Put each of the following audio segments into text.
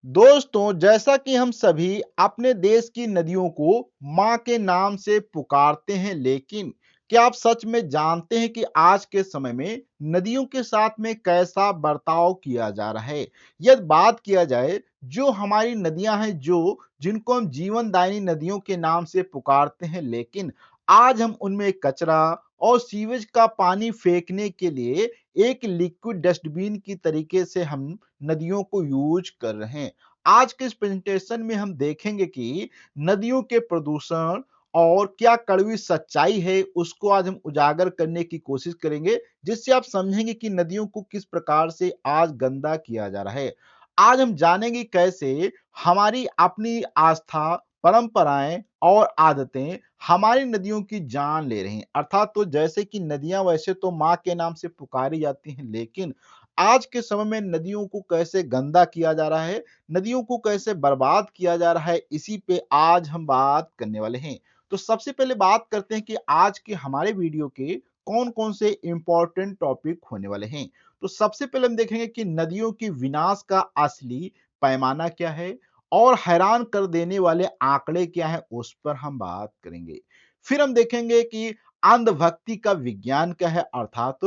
दोस्तों, जैसा कि हम सभी अपने देश की नदियों को माँ के नाम से पुकारते हैं, लेकिन क्या आप सच में जानते हैं कि आज के समय में नदियों के साथ में कैसा बर्ताव किया जा रहा है? यदि बात किया जाए, जो हमारी नदियां हैं, जो जिनको हम जीवनदायिनी नदियों के नाम से पुकारते हैं, लेकिन आज हम उनमें कचरा और सीवेज का पानी फेंकने के लिए एक लिक्विड डस्टबिन की तरीके से हम नदियों को यूज कर रहे हैं। आज के इस प्रेजेंटेशन में हम देखेंगे कि नदियों के प्रदूषण और क्या कड़वी सच्चाई है, उसको आज हम उजागर करने की कोशिश करेंगे, जिससे आप समझेंगे कि नदियों को किस प्रकार से आज गंदा किया जा रहा है। आज हम जानेंगे कैसे हमारी अपनी आस्था, परंपराएं और आदतें हमारी नदियों की जान ले रही हैं। अर्थात तो जैसे कि नदियां वैसे तो माँ के नाम से पुकारी जाती हैं, लेकिन आज के समय में नदियों को कैसे गंदा किया जा रहा है, नदियों को कैसे बर्बाद किया जा रहा है, इसी पे आज हम बात करने वाले हैं। तो सबसे पहले बात करते हैं कि आज के हमारे वीडियो के कौन-कौन से इंपॉर्टेंट टॉपिक होने वाले हैं। तो सबसे पहले हम देखेंगे कि नदियों की विनाश का असली पैमाना क्या है और हैरान कर देने वाले आंकड़े क्या हैं, उस पर हम बात करेंगे। फिर हम देखेंगे कि अंधभक्ति का विज्ञान क्या है, अर्थात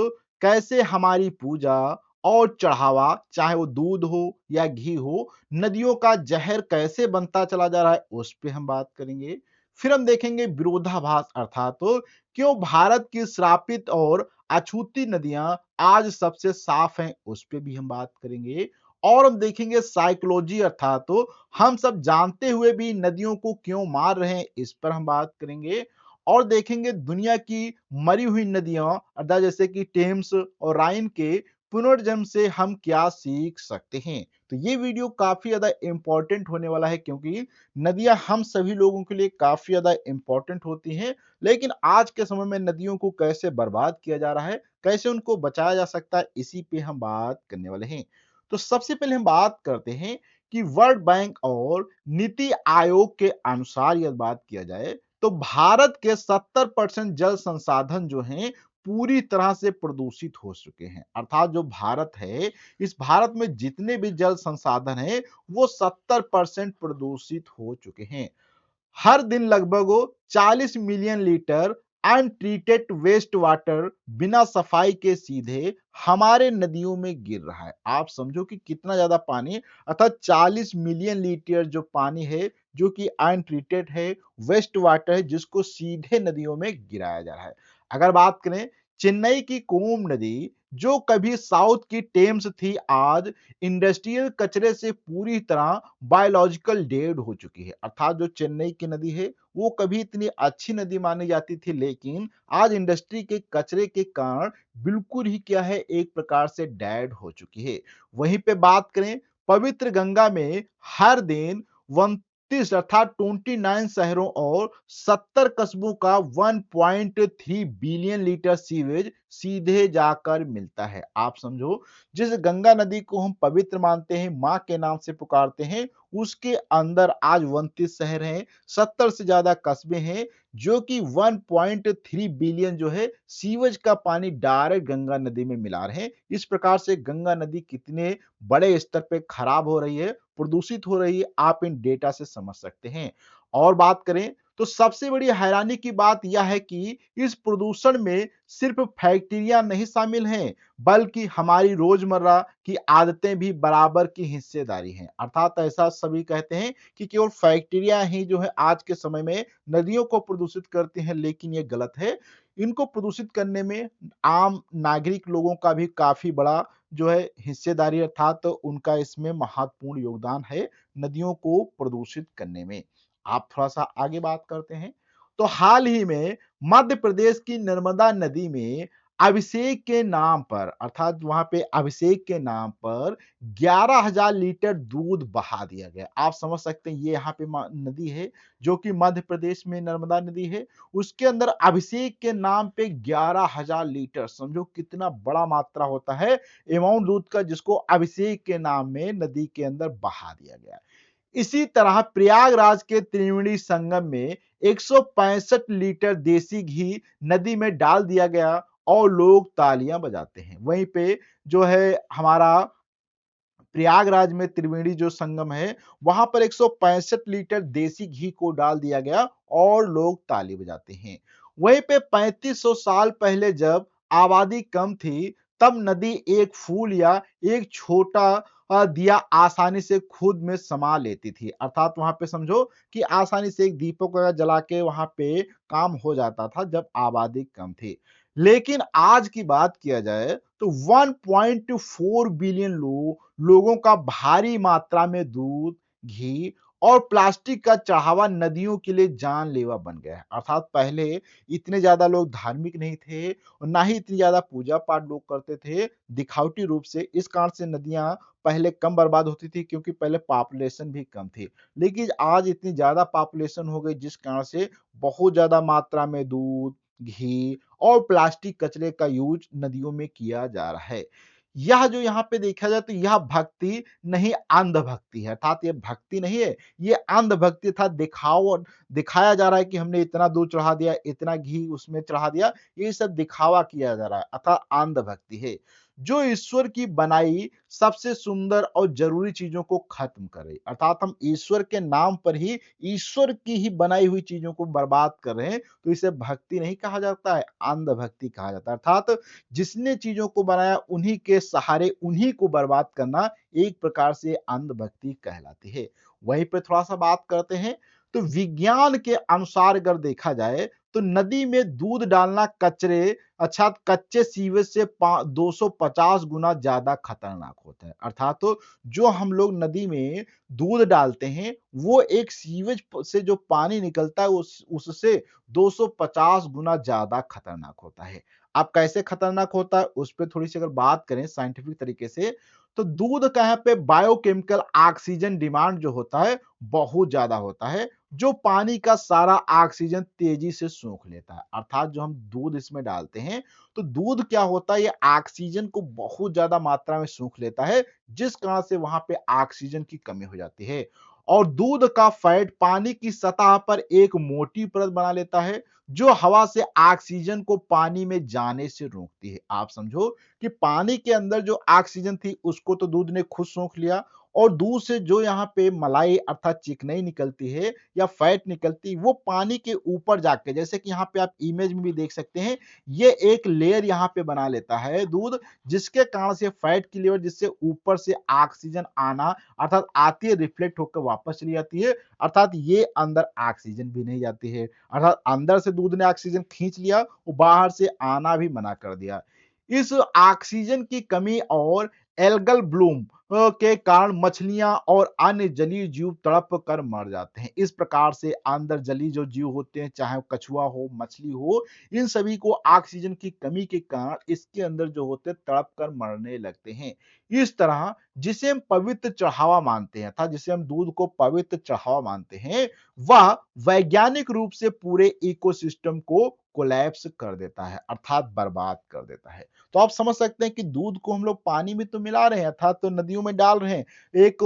कैसे हमारी पूजा और चढ़ावा, चाहे वो दूध हो या घी हो, नदियों का जहर कैसे बनता चला जा रहा है, उस पे हम बात करेंगे। फिर हम देखेंगे विरोधाभास, अर्थात तो क्यों भारत की श्रापित और अछूती नदियां आज सबसे साफ हैं, उस पे भी हम बात करेंगे। और हम देखेंगे साइकोलॉजी, अर्थात तो हम सब जानते हुए भी नदियों को क्यों मार रहे हैं, इस पर हम बात करेंगे। और देखेंगे दुनिया की मरी हुई नदियां, अर्थात जैसे कि टेम्स और राइन के पुनर्जन्म से हम क्या सीख सकते हैं। तो ये वीडियो काफी ज्यादा इंपॉर्टेंट होने वाला है, क्योंकि नदियां हम सभी लोगों के लिए काफी ज्यादा इंपॉर्टेंट होती हैं, लेकिन आज के समय में नदियों को कैसे बर्बाद किया जा रहा है, कैसे उनको बचाया जा सकता है, इसी पे हम बात करने वाले हैं। तो सबसे पहले हम बात करते हैं कि वर्ल्ड बैंक और नीति आयोग के अनुसार यदि बात किया जाए, तो भारत के 70% जल संसाधन जो हैं पूरी तरह से प्रदूषित हो चुके हैं। अर्थात जो भारत है, इस भारत में जितने भी जल संसाधन हैं, वो 70% प्रदूषित हो चुके हैं। हर दिन लगभग वो 40 million litre untreated waste water बिना सफाई के सीधे हमारे नदियों में गिर रहा है। आप समझो कि कितना ज्यादा पानी, अर्थात 40 मिलियन लीटर जो पानी है, जो कि अनट्रीटेड है, वेस्ट वाटर है, जिसको सीधे नदियों में गिराया जा रहा है। अगर बात करें चेन्नई की कोम नदी, जो कभी साउथ की टेम्स थी, आज इंडस्ट्रियल कचरे से पूरी तरह बायोलॉजिकल डेड हो चुकी है। अर्थात जो चेन्नई की नदी है, वो कभी इतनी अच्छी नदी मानी जाती थी, लेकिन आज इंडस्ट्री के कचरे के कारण बिल्कुल ही क्या है, एक प्रकार से डेड हो चुकी है। वहीं पे बात करें पवित्र गंगा में, हर दिन 29 अर्थात 29 शहरों और 70 कस्बों का 1.3 बिलियन लीटर सीवेज सीधे जाकर मिलता है। आप समझो, जिस गंगा नदी को हम पवित्र मानते हैं, माँ के नाम से पुकारते हैं, उसके अंदर आज 29 शहर हैं, 70 से ज्यादा कस्बे हैं, जो कि 1.3 बिलियन जो है सीवेज का पानी डायरेक्ट गंगा नदी में मिला रहे हैं। इस प्रकार से गंगा नदी कितने बड़े स्तर पे खराब हो रही है, प्रदूषित हो रही है, आप इन डेटा से समझ सकते हैं। और बात करें तो सबसे बड़ी हैरानी की बात यह है कि इस प्रदूषण में सिर्फ फैक्ट्रियां नहीं शामिल हैं, बल्कि हमारी रोजमर्रा की आदतें भी बराबर की हिस्सेदारी हैं। अर्थात ऐसा सभी कहते हैं कि केवल फैक्ट्रियां ही जो है आज के समय में नदियों को प्रदूषित करती हैं, लेकिन ये गलत है। इनको प्रदूषित करने में आम नागरिक लोगों का भी काफी बड़ा जो है हिस्सेदारी, अर्थात तो उनका इसमें महत्वपूर्ण योगदान है नदियों को प्रदूषित करने में। आप थोड़ा सा आगे बात करते हैं, तो हाल ही में मध्य प्रदेश की नर्मदा नदी में अभिषेक के नाम पर, अर्थात वहां पे अभिषेक के नाम पर 11,000 लीटर दूध बहा दिया गया। आप समझ सकते हैं, ये यहाँ पे नदी है, जो कि मध्य प्रदेश में नर्मदा नदी है, उसके अंदर अभिषेक के नाम पे 11,000 लीटर, समझो कितना बड़ा मात्रा होता है अमाउंट दूध का, जिसको अभिषेक के नाम में नदी के अंदर बहा दिया गया। इसी तरह प्रयागराज के त्रिवेणी संगम में 165 लीटर देसी घी नदी में डाल दिया गया और लोग तालियां बजाते हैं। वहीं पे जो है हमारा प्रयागराज में त्रिवेणी जो संगम है, वहां पर 165 लीटर देसी घी को डाल दिया गया और लोग ताली बजाते हैं। वहीं पे 3500 साल पहले जब आबादी कम थी, तब नदी एक फूल या एक छोटा दिया आसानी से खुद में समा लेती थी। अर्थात वहां पे समझो कि आसानी से एक दीपक वगैरह जला के वहां पे काम हो जाता था जब आबादी कम थी। लेकिन आज की बात किया जाए तो 1.4 बिलियन लोगों का भारी मात्रा में दूध, घी और प्लास्टिक का चढ़ावा नदियों के लिए जानलेवा बन गया है। अर्थात पहले इतने ज्यादा लोग धार्मिक नहीं थे और ना ही इतनी ज्यादा पूजा पाठ लोग करते थे दिखावटी रूप से। इस कारण से नदियां पहले कम बर्बाद होती थी क्योंकि पहले पॉपुलेशन भी कम थी। लेकिन आज इतनी ज्यादा पॉपुलेशन हो गई जिस कारण से बहुत ज्यादा मात्रा में दूध, घी और प्लास्टिक कचरे का यूज नदियों में किया जा रहा है। यह जो यहाँ पे देखा जाए तो यह भक्ति नहीं अंधभक्ति है। अर्थात ये भक्ति नहीं है, ये अंधभक्ति था। दिखाया जा रहा है कि हमने इतना दूध चढ़ा दिया, इतना घी उसमें चढ़ा दिया, ये सब दिखावा किया जा रहा है, अर्थात अंधभक्ति है जो ईश्वर की बनाई सबसे सुंदर और जरूरी चीजों को खत्म करे। अर्थात हम ईश्वर के नाम पर ही ईश्वर की ही बनाई हुई चीजों को बर्बाद कर रहे हैं, तो इसे भक्ति नहीं कहा जाता है, अंधभक्ति कहा जाता है। अर्थात जिसने चीजों को बनाया उन्हीं के सहारे उन्हीं को बर्बाद करना एक प्रकार से अंधभक्ति कहलाती है। वहीं पे थोड़ा सा बात करते हैं तो विज्ञान के अनुसार अगर देखा जाए तो नदी में दूध डालना कच्चे सीवेज से 250 गुना ज्यादा खतरनाक होता है। अर्थात तो जो हम लोग नदी में दूध डालते हैं वो एक सीवेज से जो पानी निकलता है उससे 250 गुना ज्यादा खतरनाक होता है। अब कैसे खतरनाक होता है उस पर थोड़ी सी अगर बात करें साइंटिफिक तरीके से, तो दूध का यहाँ पे बायोकेमिकल ऑक्सीजन डिमांड जो होता है बहुत ज्यादा होता है, जो पानी का सारा ऑक्सीजन तेजी से सोख लेता है। अर्थात जो हम दूध इसमें डालते हैं तो दूध क्या होता है, ये ऑक्सीजन को बहुत ज्यादा मात्रा में सोख लेता है, जिस कारण से वहां पे ऑक्सीजन की कमी हो जाती है। और दूध का फैट पानी की सतह पर एक मोटी परत बना लेता है जो हवा से ऑक्सीजन को पानी में जाने से रोकती है। आप समझो कि पानी के अंदर जो ऑक्सीजन थी उसको तो दूध ने खुद सोख लिया, और दूध से जो यहाँ पे मलाई अर्थात चिकनाई निकलती है या फैट निकलती है वो पानी के ऊपर जाके, जैसे कि यहाँ पे आप इमेज में भी देख सकते हैं, ये एक लेयर यहाँ पे बना लेता है दूध, जिसके कारण से फैट की लेयर जिससे ऊपर से ऑक्सीजन आना अर्थात आती है रिफ्लेक्ट होकर वापस चली जाती है। अर्थात ये अंदर ऑक्सीजन भी नहीं जाती है, अर्थात अंदर से दूध ने ऑक्सीजन खींच लिया और बाहर से आना भी मना कर दिया। इस ऑक्सीजन की कमी और एल्गल ब्लूम के कारण मछलियां और अन्य जलीय जीव तड़प कर मर जाते हैं। इस प्रकार से अंदर जलीय जो जीव होते हैं, चाहे वो कछुआ हो, मछली हो, इन सभी को ऑक्सीजन की कमी के कारण इसके अंदर जो होते हैं तड़प कर मरने लगते हैं। इस तरह जिसे हम पवित्र चढ़ावा मानते हैं था, जिसे हम दूध को पवित्र चढ़ावा मानते हैं, वह वैज्ञानिक रूप से पूरे इकोसिस्टम को कोलैप्स कर देता है, अर्थात बर्बाद कर देता है। तो आप समझ सकते हैं कि दूध को हम लोग पानी में तो मिला रहे हैं, अर्थात तो नदियों में डाल रहे हैं एक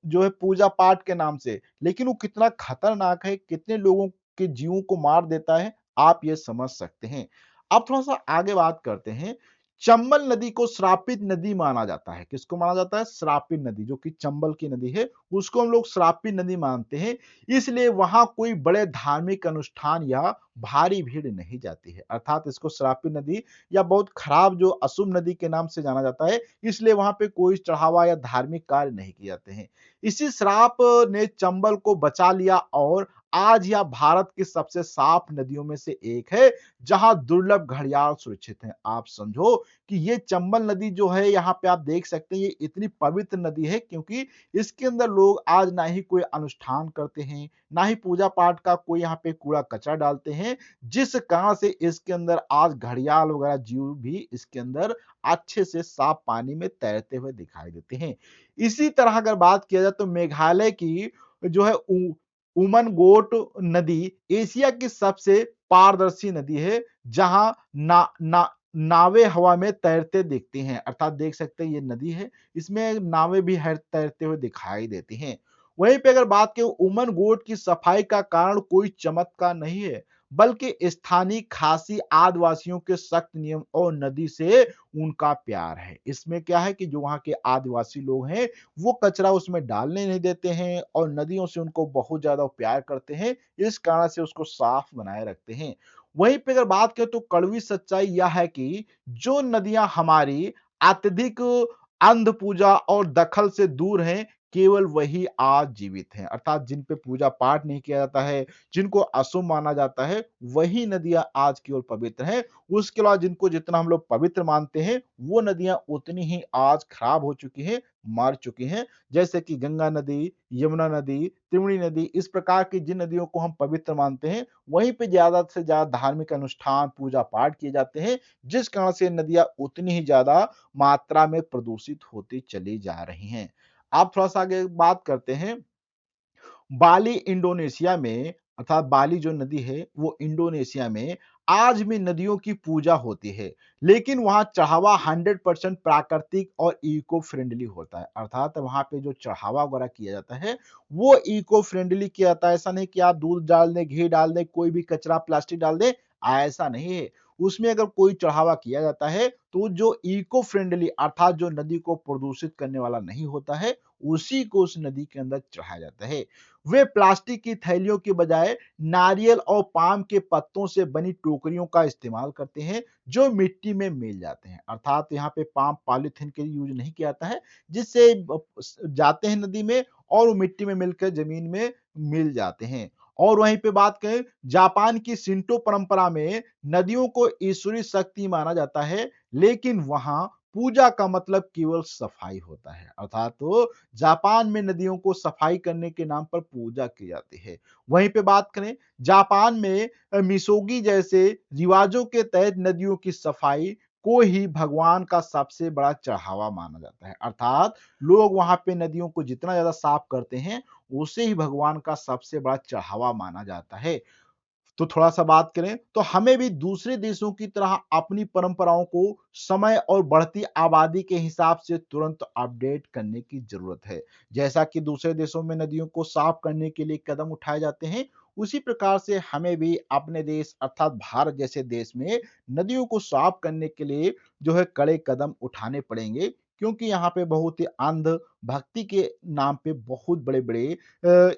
जो है पूजा पाठ के नाम से, लेकिन वो कितना खतरनाक है, कितने लोगों के जीवों को मार देता है, आप ये समझ सकते हैं। अब थोड़ा सा आगे बात करते हैं। चंबल नदी को श्रापित नदी माना जाता है। किसको माना जाता है? श्रापित नदी, जो कि चंबल की नदी है उसको हम लोग श्रापित नदी मानते हैं। इसलिए वहां कोई बड़े धार्मिक अनुष्ठान या भारी भीड़ नहीं जाती है। अर्थात इसको श्रापित नदी या बहुत खराब जो अशुभ नदी के नाम से जाना जाता है, इसलिए वहां पे कोई चढ़ावा या धार्मिक कार्य नहीं किए जाते हैं। इसी श्राप ने चंबल को बचा लिया और आज यह भारत की सबसे साफ नदियों में से एक है, जहां दुर्लभ घड़ियाल सुरक्षित हैं। आप समझो कि ये चंबल नदी जो है, यहाँ पे आप देख सकते हैं, ये इतनी पवित्र नदी है क्योंकि इसके अंदर लोग आज ना ही कोई अनुष्ठान करते हैं, ना ही पूजा पाठ का कोई यहाँ पे कूड़ा कचरा डालते हैं, जिस कारण से इसके अंदर आज घड़ियाल वगैरह जीव भी इसके अंदर अच्छे से साफ पानी में तैरते हुए दिखाई देते हैं। इसी तरह अगर बात किया जाए तो मेघालय की जो है उमनगोट नदी एशिया की सबसे पारदर्शी नदी है, जहां ना ना नावें हवा में तैरते दिखती हैं। अर्थात देख सकते हैं ये नदी है, इसमें नावें भी तैरते हुए दिखाई देती हैं। वहीं पे अगर बात करें उमन गोट की सफाई का कारण कोई चमत्कार नहीं है, बल्कि स्थानीय खासी आदिवासियों के सख्त नियम और नदी से उनका प्यार है। इसमें क्या है कि जो वहाँ के आदिवासी लोग हैं, वो कचरा उसमें डालने नहीं देते हैं और नदियों से उनको बहुत ज़्यादा प्यार करते हैं, इस कारण से उसको साफ बनाए रखते हैं। वहीं पे अगर बात करें तो कड़वी सच्चाई यह है कि जो नदियाँ हमारी अत्यधिक अंध पूजा और दखल से दूर हैं, केवल वही आज जीवित हैं। अर्थात जिन पे पूजा पाठ नहीं किया जाता है, जिनको अशुभ माना जाता है, वही नदियाँ आज केवल पवित्र हैं। उसके अलावा जिनको जितना हम लोग पवित्र मानते हैं, वो नदियाँ उतनी ही आज खराब हो चुकी हैं, मर चुकी हैं। जैसे कि गंगा नदी, यमुना नदी, त्रिवेणी नदी, इस प्रकार की जिन नदियों को हम पवित्र मानते हैं, वहीं पे ज़्यादा से ज़्यादा धार्मिक अनुष्ठान, पूजा पाठ किए जाते हैं, जिस कारण से नदियाँ उतनी ही ज़्यादा मात्रा में प्रदूषित होती चली जा रही हैं। आप थोड़ा-सा आगे बात करते हैं, बाली इंडोनेशिया में अर्थात बाली जो नदी है वो इंडोनेशिया में आज भी नदियों की पूजा होती है, लेकिन वहाँ चढ़ावा 100% प्राकृतिक और इको फ्रेंडली होता है। अर्थात वहाँ पे जो चढ़ावा वगैरह किया जाता है वो इको फ्रेंडली किया जाता है। ऐसा नहीं कि आप दूध डाल दें, घी डाल दें, कोई भी कचरा प्लास्टिक डाल दें, ऐसा नहीं है। उसमें अगर कोई चढ़ावा किया जाता है तो जो इको फ्रेंडली अर्थात जो नदी को प्रदूषित करने वाला नहीं होता है, उसी को उस नदी के अंदर चढ़ाया जाता है। वे प्लास्टिक की थैलियों के बजाय नारियल और पाम के पत्तों से बनी टोकरियों का इस्तेमाल करते हैं, जो मिट्टी में मिल जाते हैं। अर्थात यहाँ पे पाम पॉलीथीन के यूज नहीं किया जाता है, जिससे जाते हैं नदी में और वो मिट्टी में मिलकर जमीन में मिल जाते हैं। और वहीं पे बात करें जापान की शिंटो परंपरा में नदियों को ईश्वरीय शक्ति माना जाता है, लेकिन वहां पूजा का मतलब केवल सफाई होता है। अर्थात तो जापान में नदियों को सफाई करने के नाम पर पूजा की जाती है। वहीं पे बात करें जापान में मिसोगी जैसे रिवाजों के तहत नदियों की सफाई को ही भगवान का सबसे बड़ा चढ़ावा माना जाता है। अर्थात लोग वहां पे नदियों को जितना ज्यादा साफ करते हैं, उसे ही भगवान का सबसे बड़ा चढ़ावा माना जाता है। तो थोड़ा-सा बात करें, तो हमें भी दूसरे देशों की तरह अपनी परंपराओं को समय और बढ़ती आबादी के हिसाब से तुरंत अपडेट करने की ज़रूरत है। जैसा कि दूसरे देशों में नदियों को साफ करने के लिए कदम उठाए जाते हैं, उसी प्रकार से हमें भी अपने देश अर्थात भारत जैसे देश में नदियों को साफ करने के लिए जो है कड़े कदम उठाने पड़ेंगे, क्योंकि यहाँ पे बहुत ही अंध भक्ति के नाम पे बहुत बड़े-बड़े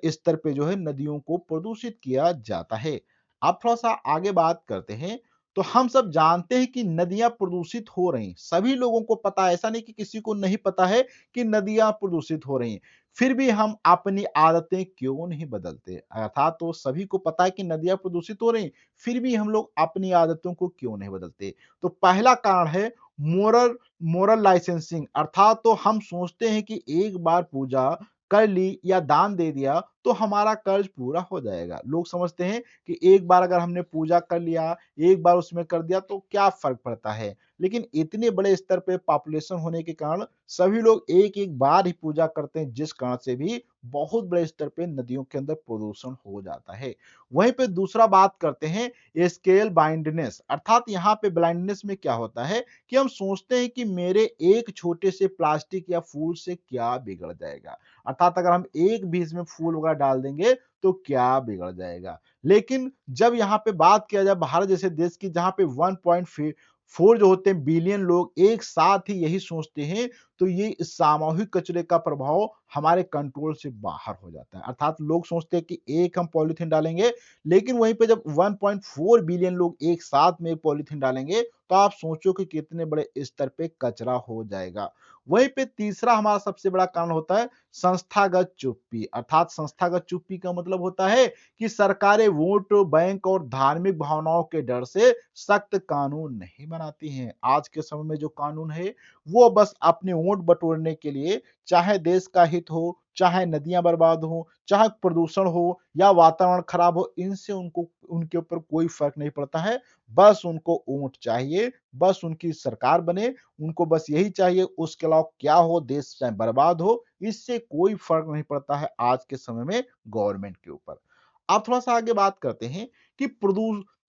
स्तर पे जो है नदियों को प्रदूषित किया जाता है। आप थोड़ा-सा आगे बात करते हैं, तो हम सब जानते हैं कि नदियाँ प्रदूषित हो रही हैं। सभी लोगों को पता है, ऐसा नहीं कि किसी को नहीं पता है कि नदियाँ प्रदूषित हो रही हैं। फिर भी हम अपनी आदतें क्यों नहीं बदलते? अर्थात तो सभी को पता है कि नदियाँ प्रदूषित हो रही हैं, फिर भी हम लोग अपनी आदतों को क्यों नहीं बदलते? तो पहला कारण है मोरल मोरल लाइसेंसिंग अर्थात तो हम सोचते हैं कि एक बार पूजा कर ली या दान दे दिया, तो हमारा कर्ज पूरा हो जाएगा। लोग समझते हैं कि एक बार अगर हमने पूजा कर लिया, एक बार उसमें कर दिया तो क्या फ़र्क पड़ता है? लेकिन इतने बड़े स्तर पे पॉपुलेशन होने के कारण सभी लोग एक-एक बार ही पूजा करते हैं, जिस कारण से भी बहुत बड़े स्तर पे नदियों के अंदर प्रदूषण हो जाता है। वहीं पे दूसरा बात करते हैं स्केल ब्लाइंडनेस अर्थात यहाँ पे ब्लाइंडनेस में क्या होता है कि हम सोचते हैं कि मेरे एक छोटे से प्लास्टिक या फूल से क्या बिगड़ जाएगा? अर्थात अगर हम एक भी इसमें फूल वगैरह डाल देंगे, तो क्या बिगड़ जाएगा? लेकिन जब यहाँ पे बात किया जाए भारत जैसे देश की जहाँ पे 1.4 जो होते हैं बिलियन लोग एक साथ ही यही सोचते हैं, तो ये सामूहिक कचरे का प्रभाव हमारे कंट्रोल से बाहर हो जाता है। अर्थात लोग सोचते हैं कि एक हम पॉलीथीन डालेंगे, लेकिन वहीं पे जब 1.4 बिलियन लोग एक साथ में पॉलीथीन डालेंगे, तो आप सोचो कि कितने बड़े स्तर पे कचरा हो जाएगा। वहीं पे तीसरा हमारा सबसे बड़ा कारण होता है संस्थागत चुप्पी अर्थात संस्थागत चुप्पी का मतलब होता है कि सरकारें वोट बैंक और धार्मिक भावनाओं के डर से सख्त कानून नहीं बनाती हैं। आज के समय में जो कानून है वो बस अपने वोट बटोरने के लिए चाहे देश का हित हो, चाहे नदियां बर्बाद हो, चाहे प्रदूषण हो या वातावरण खराब हो, इनसे उनको उनके ऊपर कोई फर्क नहीं पड़ता है। बस उनको वोट चाहिए, बस उनकी सरकार बने, उनको बस यही चाहिए, उसके अलावा क्या हो, देश चाहे बर्बाद हो, इससे कोई फ़र्क नहीं पड़ता है आज के समय में गवर्नमेंट के ऊपर। आप थोड़ा-सा आगे बात करते हैं कि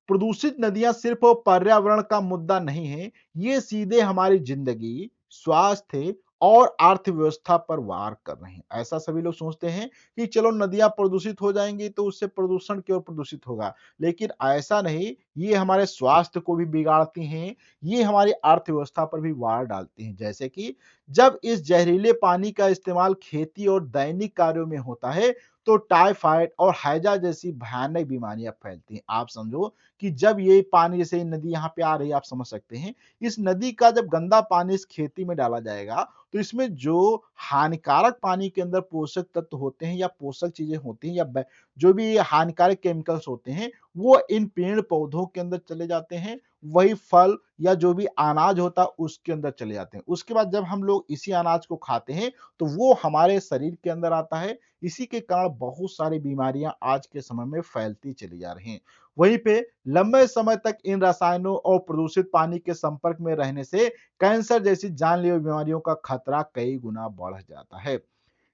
प्रदूषित नदियाँ सिर्फ़ पर्यावरण का मुद्दा नहीं है, ये सीधे हमारी ज़िंदगी, स्वास्थ्य और अर्थव्यवस्था पर वार कर रहे हैं। ऐसा सभी लोग सोचते हैं कि चलो नदियाँ प्रदूषित हो जाएँगी तो उससे प्रदूषण की ओर प्रदूषित होगा। लेकिन ऐसा नहीं, ये हमारे स्वास्थ्य को भी बिगाड़ती हैं, ये हमारी अर्थव्यवस्था पर भी वार डालती हैं। जैसे कि जब इस जहरीले पानी का इस्तेमाल खेती और दैनिक कार्यों में होता है, तो टाइफाइड और हैजा जैसी भयानक बीमारियाँ फैलती हैं। आप समझो कि जब ये पानी जैसे नदी यहाँ पे आ रही है, आप समझ सकते हैं, इस नदी का जब गंदा पानी इस खेती में डाला जाएगा, तो इसमें जो हानिकारक पानी के अंदर पोषक तत्व होते हैं या पोषक चीज़ें होती हैं या जो भी हानिकारक केमिकल्स होते हैं, वो इन पेड़-पौधों के अंदर चले जाते हैं, वही फल या जो भी अनाज होता है उसके अंदर चले जाते हैं। उसके बाद जब हम लोग इसी अनाज को खाते हैं, तो वो हमारे शरीर के अंदर आता है। इसी के कारण बहुत सारी बीमारियाँ आज के समय में फैलती चली जा रही हैं। वहीं पे लंबे समय तक इन रसायनों और प्रदूषित पानी के संपर्क में रहने से कैंसर जैसी जानलेवा बीमारियों का खतरा कई गुना बढ़ जाता है।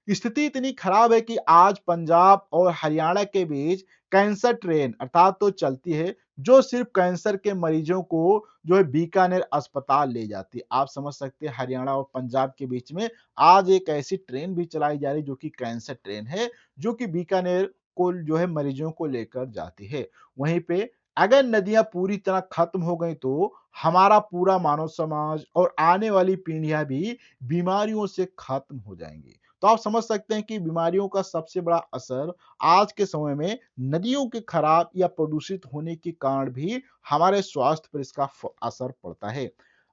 स्थिति इतनी खराब है कि आज पंजाब और हरियाणा के बीच कैंसर ट्रेन अर्थात तो चलती है, जो सिर्फ कैंसर के मरीजों को जो है बीकानेर अस्पताल ले जाती है। आप समझ सकते हैं हरियाणा और पंजाब के बीच में आज एक ऐसी ट्रेन भी चलाई जा रही है जो कि कैंसर ट्रेन है, जो कि बीकानेर को जो है मरीजों को लेकर जाती है। वहीं पे अगर नदियां पूरी तरह खत्म हो गई तो हमारा पूरा मानव समाज और आने वाली पीढ़ियां भी बीमारियों से खत्म हो जाएंगी। तो आप समझ सकते हैं कि बीमारियों का सबसे बड़ा असर आज के समय में नदियों के खराब या प्रदूषित होने के कारण भी हमारे स्वास्थ्य पर इसका असर पड़ता है।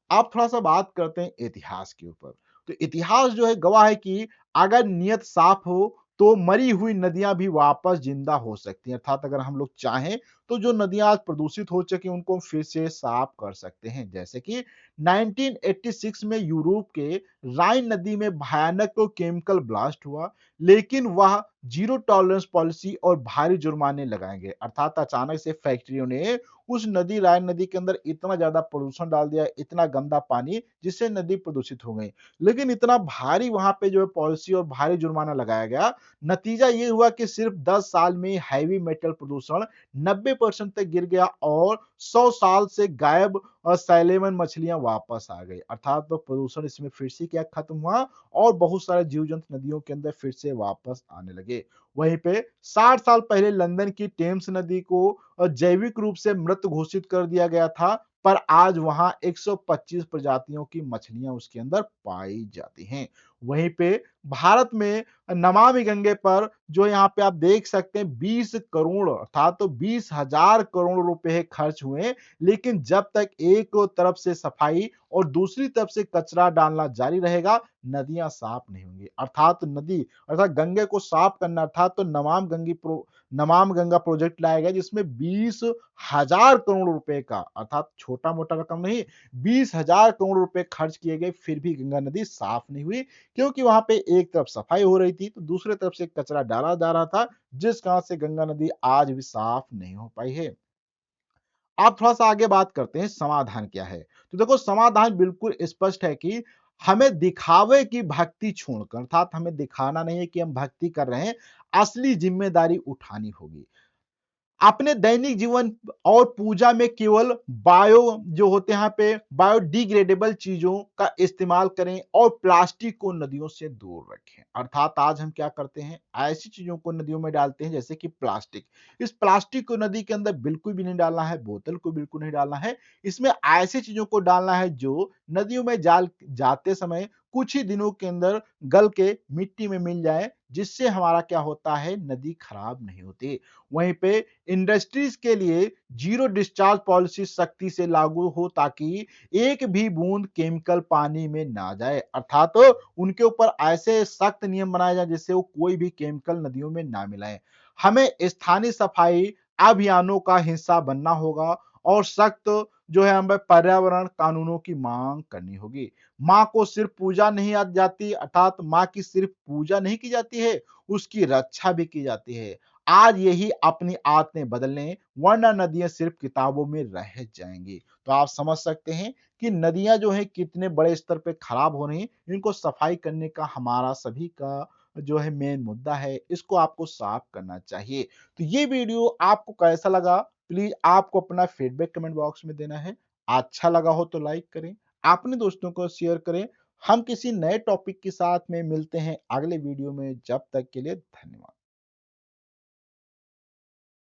आप थोड़ा-सा बात करते हैं इतिहास के ऊपर। तो इतिहास जो है गवाह है कि अगर नीयत साफ हो, तो मरी हुई नदियाँ भी वापस ज़िंदा हो सकती हैं। अर्थात अगर हम लोग चाहें, तो जो नदियाँ आज प्रदूषित हो चुकी हैं, उनको फिर से साफ कर सकते हैं। जैसे कि 1986 में यूरोप के राइन नदी में भयानक केमिकल ब्लास्ट हुआ, लेकिन वह ज़ीरो टॉलरेंस पॉलिसी और भारी जुर्माने लगाए गए। अर्थात अचानक से फैक्ट्रियों ने उस नदी राइन नदी के अंदर इतना ज़्यादा प्रदूषण डाल दिया, इतना गंदा पानी जिससे नदी प्रदूषित हो गई। लेकिन इतना भारी वहाँ पे जो है पॉलिसी और भारी जुर्माना लगाया गया, नतीजा ये हुआ कि सिर्फ 10 साल में हैवी मेटल प्रदूषण 90% तक गिर गया और 100 साल से गायब सैलेमन मछलियाँ वापस आ गई। अर्थात तो प्रदूषण इसमें फिर से क्या खत्म हुआ और बहुत सारे जीव-जंतु नदियों के अंदर फिर से वापस आने लगे। वहीं पे 60 साल पहले लंदन की टेम्स नदी को जैविक रूप से मृत घोषित कर दिया गया था, पर आज वहाँ 125 प्रजातियों की मछलियाँ उसके अंदर पाई जाती हैं। वहीं पे भारत में नमामि गंगे पर जो यहाँ पे आप देख सकते हैं 20 करोड़ अर्थात तो 20,000 करोड़ रुपए खर्च हुए, लेकिन जब तक एक तरफ से सफाई और दूसरी तरफ से कचरा डालना जारी रहेगा, नदियाँ साफ नहीं होंगी। अर्थात नदी अर्थात गंगे को साफ करना अर्थात तो नमाम गंगा प्रोजेक्ट लाया गया जिसमें 20,000 करोड़ रुपए का अर्थात छोटा-मोटा रकम नहीं, 20,000 करोड़ रुपए खर्च किए गए, फिर भी गंगा नदी साफ नहीं हुई क्योंकि वहाँ पे एक तरफ सफाई हो रही थी, तो दूसरी तरफ से कचरा डाला जा रहा था, जिस कारण से गंगा नदी आज भी साफ नहीं हो पाई है। आप थोड़ा-सा आगे बात करते हैं समाधान क्या है? तो देखो समाधान बिल्कुल स्पष्ट है कि हमें दिखावे की भक्ति छोड़कर अर्थात हमें दिखाना नहीं है कि हम भक्ति कर रहे हैं, असली ज़िम्मेदारी उठानी होगी। अपने दैनिक जीवन और पूजा में केवल बायो जो होते हैं यहाँ पे बायोडिग्रेडेबल चीजों का इस्तेमाल करें और प्लास्टिक को नदियों से दूर रखें। अर्थात आज हम क्या करते हैं ऐसी चीजों को नदियों में डालते हैं जैसे कि प्लास्टिक। इस प्लास्टिक को नदी के अंदर बिल्कुल भी नहीं डालना है, बोतल को बिल्कुल नहीं डालना है। इसमें ऐसी चीजों को डालना है जो नदियों में जाल जाते समय कुछ ही दिनों के अंदर गल के मिट्टी में मिल जाए, जिससे हमारा क्या होता है नदी खराब नहीं होती। वहीं पे इंडस्ट्रीज के लिए जीरो डिस्चार्ज पॉलिसी सख्ती से लागू हो ताकि एक भी बूंद केमिकल पानी में ना जाए। अर्थात तो उनके ऊपर ऐसे सख्त नियम बनाए जाए जिससे वो कोई भी केमिकल नदियों में ना मिलाएं। हमें स्थानीय सफाई अभियानों का हिस्सा बनना होगा और सख्त जो है हमें पर्यावरण कानूनों की मांग करनी होगी। माँ को सिर्फ पूजा नहीं आ जाती अर्थात माँ की सिर्फ पूजा नहीं की जाती है, उसकी रक्षा भी की जाती है। आज यही अपनी आदतें बदल लें, वरना नदियाँ सिर्फ किताबों में रह जाएँगी। तो आप समझ सकते हैं कि नदियाँ जो हैं कितने बड़े स्तर पे खराब हो रही हैं, इनको सफाई करने का हमारा सभी का जो है मेन मुद्दा है, इसको आपको साफ करना चाहिए। तो ये वीडियो आपको कैसा लगा? प्लीज़ आपको अपना फीडबैक कमेंट बॉक्स में देना है। अच्छा लगा हो तो लाइक करें, अपने दोस्तों को शेयर करें। हम किसी नए टॉपिक के साथ में मिलते हैं अगले वीडियो में। जब तक के लिए धन्यवाद।